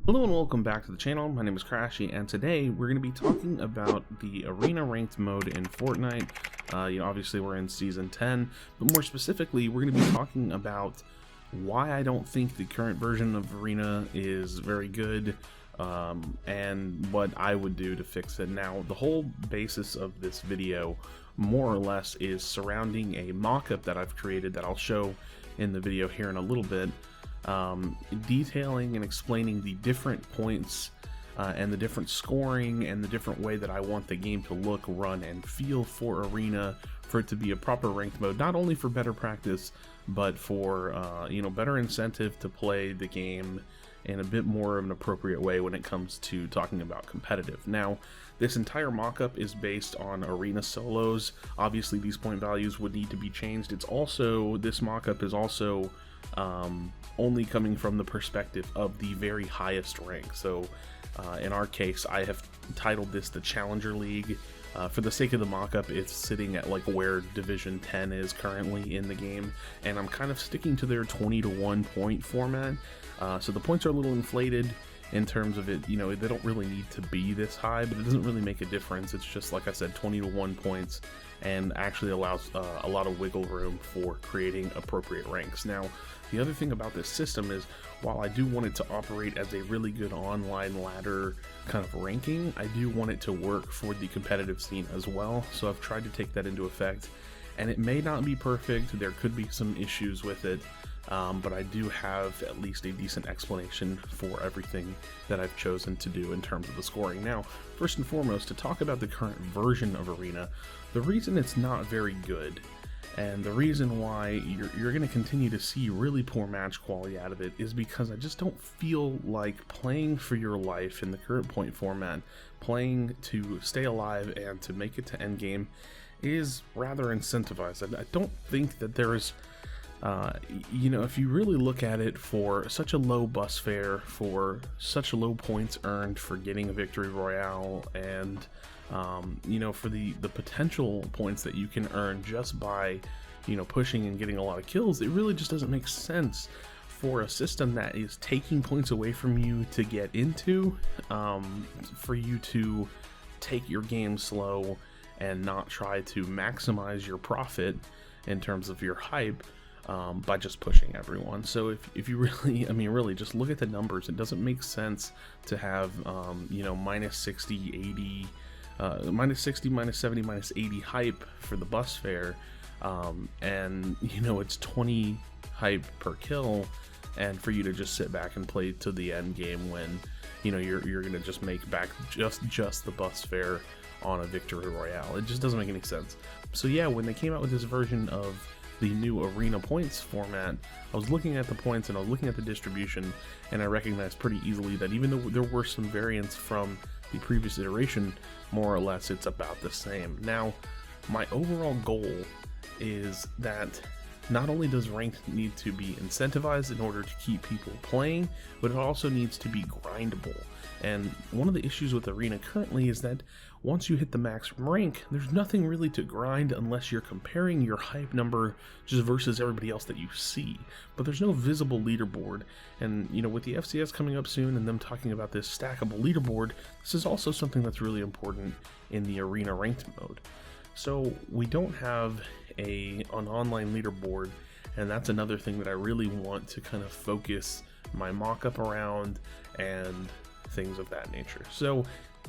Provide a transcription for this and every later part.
Hello and welcome back to the channel. My name is Crashy, and today we're going to be talking about the arena ranked mode in Fortnite. Obviously we're in season 10, but more specifically we're going to be talking about why I don't think the current version of arena is very good, and what I would do to fix it. Now, the whole basis of this video more or less is surrounding a mock-up that I've created that I'll show in the video here in a little bit. Detailing and explaining the different points and the different scoring and the different way that I want the game to look, run, and feel for arena, for it to be a proper ranked mode, not only for better practice but for better incentive to play the game in a bit more of an appropriate way when it comes to talking about competitive. Now, this entire mock-up is based on arena solos. Obviously these point values would need to be changed. This mock-up is also only coming from the perspective of the very highest rank. So in our case, I have titled this the Challenger League. For the sake of the mock-up, it's sitting at like where Division 10 is currently in the game, and I'm kind of sticking to their 20-to-1 point format. So the points are a little inflated in terms of it, they don't really need to be this high, but it doesn't really make a difference. It's just, like I said, 20-to-1 points, and actually allows a lot of wiggle room for creating appropriate ranks. Now, the other thing about this system is, while I do want it to operate as a really good online ladder kind of ranking, I do want it to work for the competitive scene as well. So I've tried to take that into effect, and it may not be perfect. There could be some issues with it, but I do have at least a decent explanation for everything that I've chosen to do in terms of the scoring. Now, first and foremost, to talk about the current version of Arena, the reason it's not very good, and the reason why you're going to continue to see really poor match quality out of it, is because I just don't feel like playing for your life in the current point format, playing to stay alive and to make it to endgame, is rather incentivized. I don't think that there is, if you really look at it, for such a low bus fare, for such low points earned for getting a victory royale, and for the potential points that you can earn just by pushing and getting a lot of kills, it really just doesn't make sense for a system that is taking points away from you to get into, for you to take your game slow and not try to maximize your profit in terms of your hype by just pushing everyone. So if you really, really just look at the numbers, it doesn't make sense to have minus 60, 80, minus 60, minus 70, minus 80 hype for the bus fare, and it's 20 hype per kill, and for you to just sit back and play to the end game when you're gonna just make back just the bus fare on a victory royale. It just doesn't make any sense. So yeah, when they came out with this version of the new arena points format, I was looking at the points and I was looking at the distribution, and I recognized pretty easily that even though there were some variants from the previous iteration, more or less it's about the same. Now, my overall goal is that not only does ranked need to be incentivized in order to keep people playing, but it also needs to be grindable. And one of the issues with arena currently is that once you hit the max rank, there's nothing really to grind unless you're comparing your hype number just versus everybody else that you see. But there's no visible leaderboard, and with the FCS coming up soon and them talking about this stackable leaderboard, this is also something that's really important in the arena ranked mode. So we don't have an online leaderboard, and that's another thing that I really want to kind of focus my mock-up around and things of that nature. So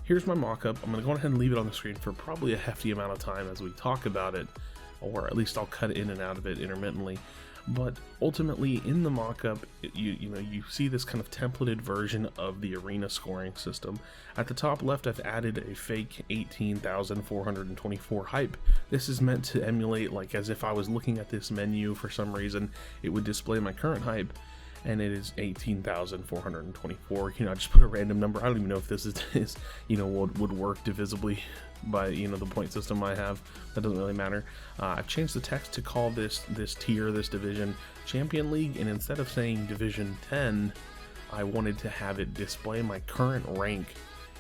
here's my mock-up. I'm going to go ahead and leave it on the screen for probably a hefty amount of time as we talk about it, or at least I'll cut in and out of it intermittently. But ultimately, in the mock-up, you see this kind of templated version of the arena scoring system. At the top left, I've added a fake 18,424 hype. This is meant to emulate, like, as if I was looking at this menu for some reason, it would display my current hype, and it is 18,424. I just put a random number. I don't even know if this is would work divisibly by the point system I have. That doesn't really matter. I've changed the text to call this tier, this division, Champion League, and instead of saying Division 10, I wanted to have it display my current rank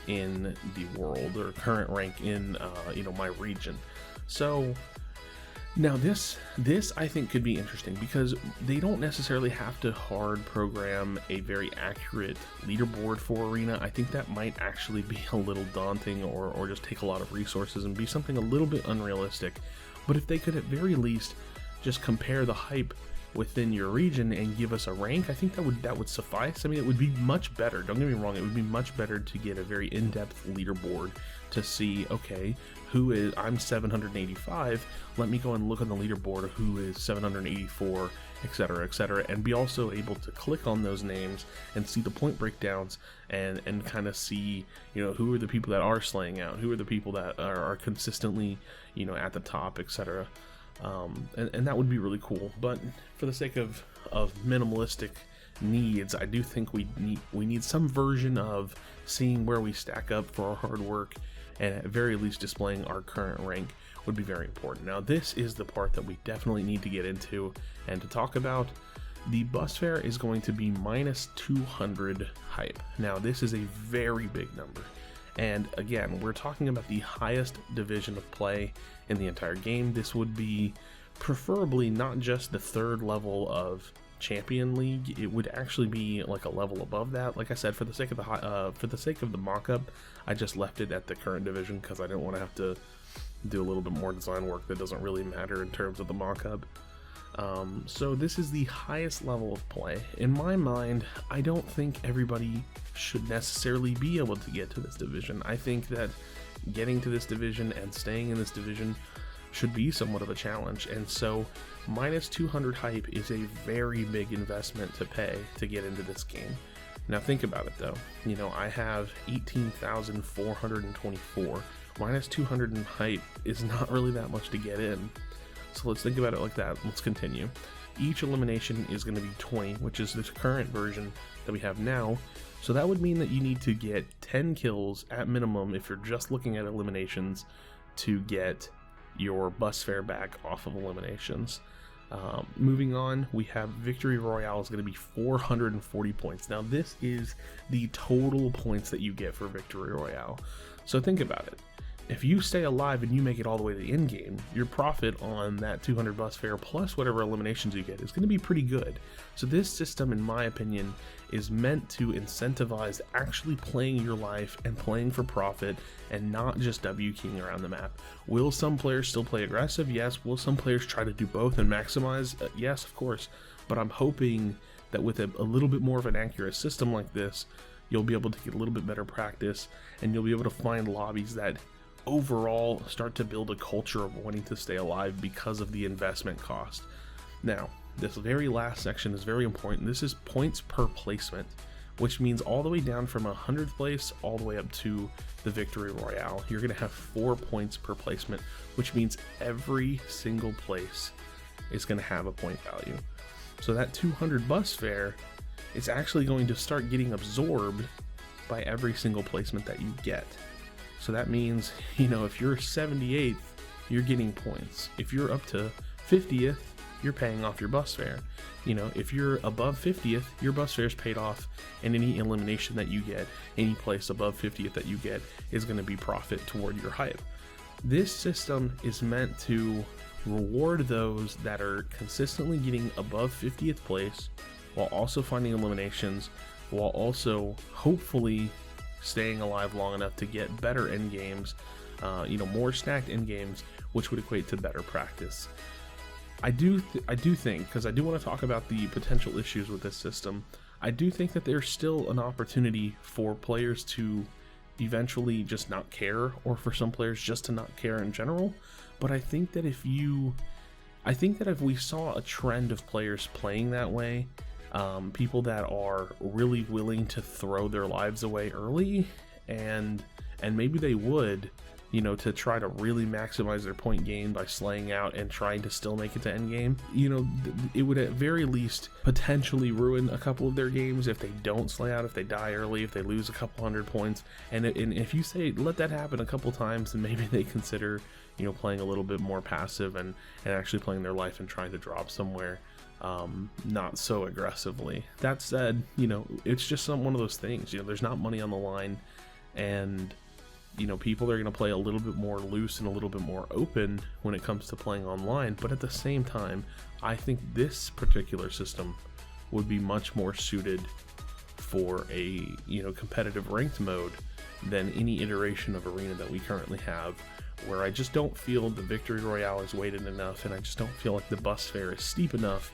in the world, or current rank in my region. So Now this I think could be interesting because they don't necessarily have to hard program a very accurate leaderboard for Arena. I think that might actually be a little daunting or just take a lot of resources and be something a little bit unrealistic. But if they could at very least just compare the hype within your region and give us a rank, I think that would suffice. I mean, it would be much better, don't get me wrong, it would be much better to get a very in-depth leaderboard to see, okay, I'm 785, let me go and look on the leaderboard of who is 784, etc., and be also able to click on those names and see the point breakdowns and kind of see, who are the people that are slaying out, who are the people that are consistently, at the top, etc. And that would be really cool. But for the sake of minimalistic needs, I do think we need some version of seeing where we stack up for our hard work, and at very least displaying our current rank would be very important. Now this is the part that we definitely need to get into and to talk about. The bus fare is going to be minus 200 hype. Now this is a very big number. And again, we're talking about the highest division of play in the entire game. This would be preferably not just the third level of Champion League. It would actually be like a level above that. Like I said, for the sake of the mock-up, I just left it at the current division because I didn't want to have to do a little bit more design work that doesn't really matter in terms of the mock-up. So this is the highest level of play. In my mind, I don't think everybody should necessarily be able to get to this division. I think that getting to this division and staying in this division should be somewhat of a challenge, and so minus 200 hype is a very big investment to pay to get into this game. Now think about it though, I have 18,424. Minus 200 in hype is not really that much to get in. So let's think about it like that. Let's continue. Each elimination is going to be 20, which is this current version that we have now. So that would mean that you need to get 10 kills at minimum if you're just looking at eliminations to get your bus fare back off of eliminations. Moving on, we have Victory Royale is going to be 440 points. Now this is the total points that you get for Victory Royale. So think about it. If you stay alive and you make it all the way to the end game, your profit on that 200 bus fare plus whatever eliminations you get is going to be pretty good. So this system, in my opinion, is meant to incentivize actually playing your life and playing for profit and not just W-keying around the map. Will some players still play aggressive? Yes. Will some players try to do both and maximize? Yes, of course. But I'm hoping that with a little bit more of an accurate system like this, you'll be able to get a little bit better practice and you'll be able to find lobbies that overall start to build a culture of wanting to stay alive because of the investment cost. Now, this very last section is very important. This is points per placement, which means all the way down from 100th place all the way up to the Victory Royale. You're going to have 4 points per placement, which means every single place is going to have a point value. So that 200 bus fare is actually going to start getting absorbed by every single placement that you get. So that means, if you're 78th, you're getting points. If you're up to 50th, you're paying off your bus fare. If you're above 50th, your bus fare is paid off, and any elimination that you get, any place above 50th that you get, is going to be profit toward your hype. This system is meant to reward those that are consistently getting above 50th place, while also finding eliminations, while also hopefully staying alive long enough to get better end games, more stacked end games, which would equate to better practice. I do think, because I do want to talk about the potential issues with this system, I do think that there's still an opportunity for players to eventually just not care, or for some players just to not care in general. But I think that if we saw a trend of players playing that way, people that are really willing to throw their lives away early, and maybe they would, to try to really maximize their point gain by slaying out and trying to still make it to endgame, it would at very least potentially ruin a couple of their games if they don't slay out, if they die early, if they lose a couple hundred points. And if you say let that happen a couple times, then maybe they consider playing a little bit more passive and actually playing their life and trying to drop somewhere not so aggressively. That said, it's just one of those things. There's not money on the line, and you know, people are going to play a little bit more loose and a little bit more open when it comes to playing online. But at the same time, I think this particular system would be much more suited for a, you know, competitive ranked mode than any iteration of Arena that we currently have, where I just don't feel the Victory Royale is weighted enough, and I just don't feel like the bus fare is steep enough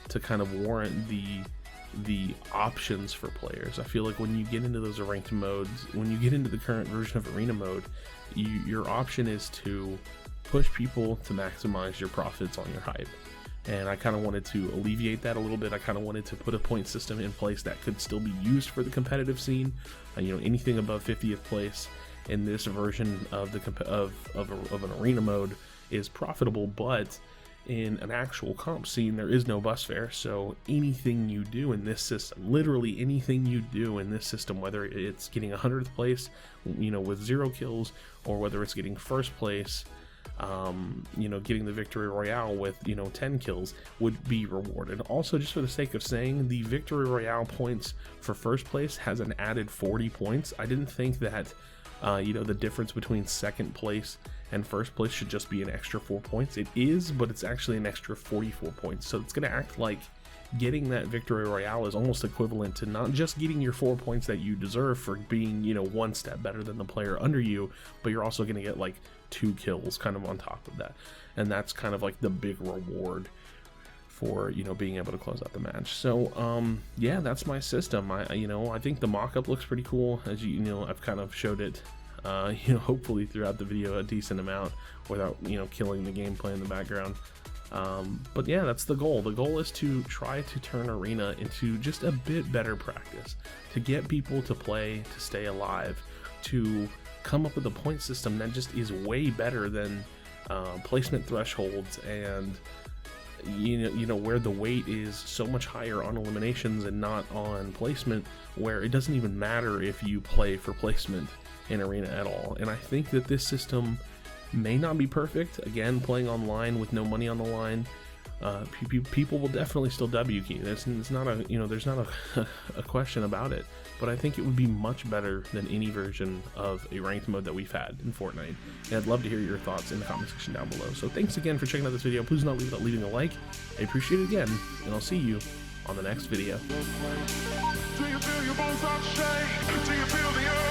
to kind of warrant the options for players. I feel like when you get into those ranked modes, when you get into the current version of Arena mode, your option is to push people to maximize your profits on your hype. And I kind of wanted to alleviate that a little bit. I kind of wanted to put a point system in place that could still be used for the competitive scene. You know, anything above 50th place in this version of the of an arena mode is profitable, but in an actual comp scene there is no bus fare. So anything you do in this system, literally anything you do in this system, whether it's getting 100th place, you know, with 0 kills, or whether it's getting first place, you know, getting the Victory Royale with, you know, 10 kills, would be rewarded. Also, just for the sake of saying, the Victory Royale points for first place has an added 40 points. I didn't think that, you know, the difference between second place and first place should just be an extra 4 points. It is, but it's actually an extra 44 points. So it's going to act like getting that Victory Royale is almost equivalent to not just getting your 4 points that you deserve for being, you know, one step better than the player under you, but you're also going to get like 2 kills kind of on top of that. And that's kind of like the big reward for, you know, being able to close out the match. So yeah, that's my system. You know, I think the mock-up looks pretty cool. As you know, I've kind of showed it, you know, hopefully throughout the video a decent amount without, you know, killing the gameplay in the background. But yeah, that's the goal. The goal is to try to turn Arena into just a bit better practice, to get people to play, to stay alive, to come up with a point system that just is way better than placement thresholds, and you know where the weight is so much higher on eliminations and not on placement, where it doesn't even matter if you play for placement in Arena at all. And I think that this system may not be perfect. Again, playing online with no money on the line, people will definitely still W key. It's not a, you know, there's not a question about it. But I think it would be much better than any version of a ranked mode that we've had in Fortnite. And I'd love to hear your thoughts in the comment section down below. So thanks again for checking out this video. Please do not leave without leaving a like. I appreciate it again, and I'll see you on the next video. Do you feel your bones start to shake? Do you feel the earth?